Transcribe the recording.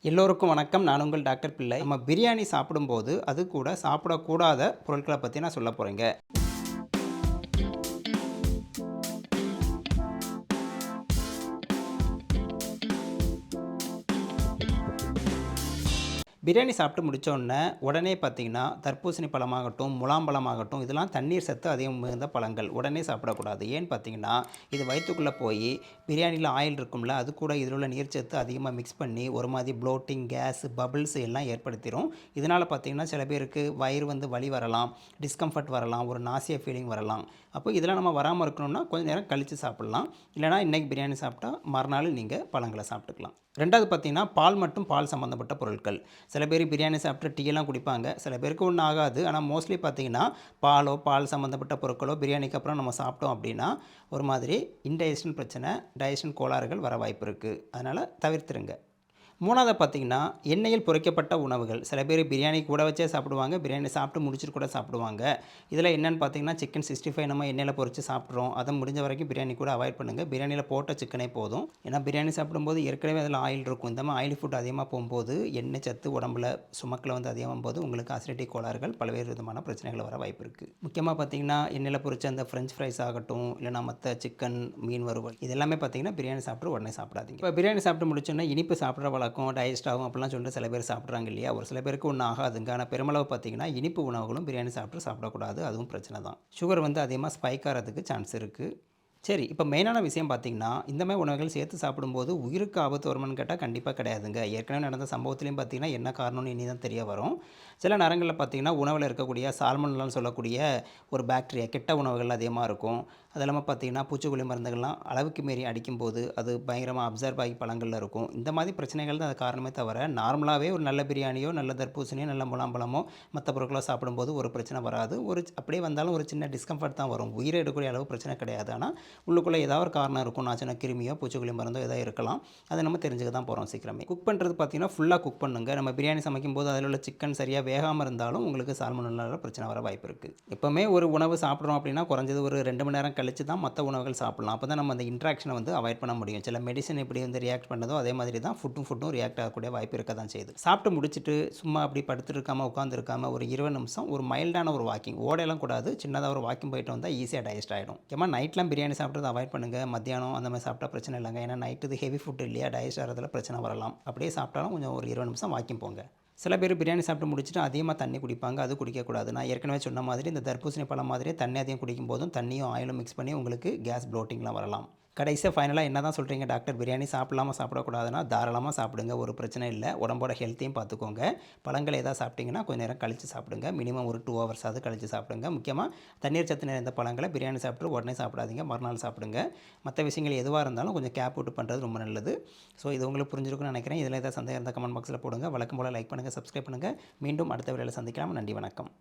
எல்லோருக்கும் வணக்கம். நான் உங்கள் டாக்டர் பிள்ளை. நம்ம பிரியாணி சாப்பிடும்போது அது கூட சாப்பிடக்கூடாத பொருட்களை பற்றி நான் சொல்ல போகிறேங்க. பிரியாணி சாப்பிட்டு முடித்தோடனே உடனே பார்த்தீங்கன்னா தர்பூசணி பழமாகட்டும், முலாம்பழமாகட்டும், இதெல்லாம் தண்ணீர் சத்து அதிகம் மிகுந்த பழங்கள். உடனே சாப்பிடக்கூடாது. ஏன்னு பார்த்தீங்கன்னா இது வயிற்றுக்குள்ளே போய் பிரியாணியில் ஆயில் இருக்கும்ல, அது கூட இதில் உள்ள நீர்ச்சத்து அதிகமாக மிக்ஸ் பண்ணி ஒரு மாதிரி ப்ளோட்டிங், கேஸ், பபிள்ஸ் எல்லாம் ஏற்படுத்திடும். இதனால் பார்த்தீங்கன்னா சில பேருக்கு வயிறு வலி வரலாம், டிஸ்கம்ஃபர்ட் வரலாம், ஒரு நாசியா ஃபீலிங் வரலாம். அப்போ இதெல்லாம் நம்ம வராமல் இருக்கணும்னா கொஞ்சம் நேரம் கழித்து சாப்பிட்லாம். இல்லைனா இன்றைக்கி பிரியாணி சாப்பிட்டா மறுநாள் நீங்கள் பழங்களை சாப்பிட்டுக்கலாம். ரெண்டாவது பார்த்தீங்கன்னா பால் மற்றும் பால் சம்மந்தப்பட்ட பொருட்கள். சில பேர் பிரியாணி சாப்பிட்டு டீயெல்லாம் குடிப்பாங்க. சில பேருக்கு ஒன்றும் ஆகாது. ஆனால் மோஸ்ட்லி பார்த்தீங்கன்னா பால் சம்மந்தப்பட்ட பொருட்களோ பிரியாணிக்கு அப்புறம் நம்ம சாப்பிட்டோம் அப்படின்னா ஒரு மாதிரி இன்டைஜஷன் பிரச்சனை, டைஜஷன் கோளாறுகள் வர வாய்ப்பு இருக்குது. அதனால் தவிர்த்துருங்க. மூணாவது பார்த்திங்கன்னா எண்ணெயில் பொரிக்கப்பட்ட உணவுகள். சில பேர் பிரியாணி கூட வச்சே சாப்பிடுவாங்க, பிரியாணி சாப்பிட்டு முடிச்சுட்டு கூட சாப்பிடுவாங்க. இதில் என்னென்னு பார்த்தீங்கன்னா சிக்கன் 65 நம்ம எண்ணெயில் பொரித்து சாப்பிட்றோம். அதை முடிஞ்ச வரைக்கும் பிரியாணி கூட அவாய்ட் பண்ணுங்கள். பிரியாணியில் போட்ட சிக்கனே போதும். ஏன்னா பிரியாணி சாப்பிடும்போது ஏற்கனவே அதில் ஆயில் இருக்கும். இந்த மாதிரி ஆயில் ஃபுட் அதிகமாக போகும்போது எண்ணெய் சத்து உடம்புல சுமக்கில் அதிகமாக போது உங்களுக்கு அசிடிட்டி கோளாறுகள் பல்வேறு விதமான பிரச்சனைகள் வர வாய்ப்பு இருக்குது. முக்கியமாக பார்த்தீங்கன்னா எண்ணெயில் பொரிச்ச அந்த ஃப்ரெஞ்ச் ஃப்ரைஸ் ஆகட்டும், இல்லைனா மற்ற சிக்கன், மீன் வறுவல் இது எல்லாமே பார்த்தீங்கன்னா பிரியாணி சாப்பிட்டு உடனே சாப்பிடாதீங்க. இப்போ பிரியாணி சாப்பிட்டு முடிச்சோன்னா இனிப்பு சாப்பிட்ற வழக்கம் டைஜஸ்ட் ஆகும் அப்படிலாம் சொல்லிட்டு சில பேர் சாப்பிட்றாங்க இல்லையா. ஒரு சில பேருக்கு ஒன்றும் ஆகாதுங்க. ஆனால் பெருமளவு பார்த்தீங்கன்னா இனிப்பு உணவுகளும் பிரியாணி சாப்பிடக்கூடாது. அதுவும் பிரச்சனை தான். சுகர் அதிகமாக ஸ்பைக் ஆகிறதுக்கு சான்ஸ் இருக்குது. சரி, இப்போ மெயினான விஷயம் பார்த்திங்கன்னா இந்த மாதிரி உணவுகள் சேர்த்து சாப்பிடும்போது உயிருக்கு ஆபத்து வருமானு கேட்டால் கண்டிப்பாக கிடையாதுங்க. ஏற்கனவே நடந்த சம்பவத்துலேயும் பார்த்திங்கன்னா என்ன காரணம்னு இனி தான் தெரிய வரும். சில நேரங்களில் பார்த்திங்கன்னா உணவில் இருக்கக்கூடிய சால்மோனெல்லான்னு சொல்லக்கூடிய ஒரு பாக்டீரியா கெட்ட உணவுகள் அதிகமாக இருக்கும். அது இல்லாமல் பார்த்திங்கன்னா பூச்சிக்கொல்லி மருந்துகள்லாம் அளவுக்கு மீறி அடிக்கும்போது அது பயங்கரமாக அப்சர்வ் ஆகி பழங்களில் இருக்கும். இந்த மாதிரி பிரச்சனைகள் தான் அது காரணமே தவிர நார்மலாகவே ஒரு நல்ல பிரியாணியோ, நல்ல தர்பூசணியோ, நல்ல முலாம்பழமோ மற்ற பொருட்களோ சாப்பிடும்போது ஒரு பிரச்சனை வராது. அப்படியே வந்தாலும் ஒரு சின்ன டிஸ்கம்ஃபர்ட் தான் வரும். உயிரை எடுக்கக்கூடிய அளவு பிரச்சனை கிடையாது. ஆனால் உள்ளுக்குள்ளே ஏதாவது ஒரு காரணம் இருக்கும். நான் சொன்ன கிருமியோ, பூச்சிக்கொல்லி மருந்தோ ஏதாவது இருக்கலாம். அதை நம்ம தெரிஞ்சுக்க தான் போகிறோம் சீக்கிரமே. குக் பண்ணுறது பார்த்திங்கன்னா ஃபுல்லாக குக் பண்ணுங்க. நம்ம பிரியாணி சமைக்கும்போது அதில் உள்ள சிக்கன் சரியாக வேகாமல் இருந்தாலும் உங்களுக்கு சால்மோனெல்லா பிரச்சனை வர வாய்ப்பு இருக்குது. எப்போவுமே ஒரு உணவு சாப்பிட்றோம் அப்படின்னா குறைஞ்சது ஒரு 2 மணி நேரம் கழித்து தான் மற்ற உணவுகள் சாப்பிடலாம். அப்போ தான் நம்ம அந்த இன்ட்ராக்ஷனை அவாய்ட் பண்ண முடியும். சில மெடிசன் எப்படி ரியாக்ட் பண்ணதோ அதே மாதிரி தான் ஃபுட்டும் ரியாக்ட் ஆகக்கூடிய வாய்ப்பு இருக்க தான் செய்யுது. சாப்பிட்டு முடிச்சுட்டு சும்மா அப்படி படுத்துருக்காமல் உட்காந்துருக்காமல் ஒரு 20 நிமிஷம் ஒரு மைல்டான ஒரு வாக்கிங், ஓடையெல்லாம் கூடாது, சின்னதாக ஒரு வாக்கிங் போயிட்டு வந்தால் ஈஸியாக டைஜஸ்ட் ஆகிடும். ஏன்னா நைட்லாம் பிரியாணி சாப்பிட்றது அவாய்ட் பண்ணுங்கள். மத்தியானம் அந்த மாதிரி சாப்பிட்டா பிரச்சனை இல்லைங்க. ஏன்னா நைட்டு இது ஹெவி ஃபுட் இல்லையா, டைஜஸ்ட் ஆகிறதுல பிரச்சனை வரலாம். அப்படியே சாப்பிட்டாலும் கொஞ்சம் ஒரு 20 நிமிஷம் வாக்கிங் போங்க. சில பேர் பிரியாணி சாப்பிட்டு முடிச்சுட்டு அதிகமாக தண்ணி குடிப்பாங்க. அது குடிக்கக்கூடாது. நான் ஏற்கனவே சொன்ன மாதிரி இந்த தர்பூசணி பழம் மாதிரியே தண்ணி அதிகம் குடிக்கும் போதும் தண்ணியும் ஆயிலும் மிக்ஸ் பண்ணி உங்களுக்கு கேஸ் ப்ளோட்டிங்லாம் வரலாம். கடைசியாக ஃபைனலாக என்ன தான் சொல்கிறீங்க டாக்டர், பிரியாணி சாப்பிடக்கூடாதுன்னா தாராளமாக சாப்பிடுங்க, ஒரு பிரச்சனை இல்லை. உடம்போட ஹெல்த்தையும் பார்த்துக்கோங்க. பழங்கள் ஏதாவது சாப்பிட்டிங்கன்னா கொஞ்சம் நேரம் கழித்து சாப்பிடுங்க. மினிமம் ஒரு 2 ஹவர்ஸாவது கழித்து சாப்பிடுங்க. முக்கியமாக தண்ணீர் சத்து நிறைந்த பழங்களை பிரியாணி சாப்பிட்டு உடனே சாப்பிடாதீங்க, மறுநாள் சாப்பிடுங்க. மற்ற விஷயங்கள் எதுவாக இருந்தாலும் கொஞ்சம் கேப் விட்டு பண்ணுறது ரொம்ப நல்லது. ஸோ இது உங்களுக்கு புரிஞ்சிருக்குன்னு நினைக்கிறேன். இதில் ஏதாவது சந்தேகம் இருந்தால் கமெண்ட் பாக்ஸில் போடுங்க. வழக்கம் போல் லைக் பண்ணுங்கள், சப்ஸ்கிரைப் பண்ணுங்கள். மீண்டும் அடுத்த வேளையில் சந்திக்கலாம். நன்றி, வணக்கம்.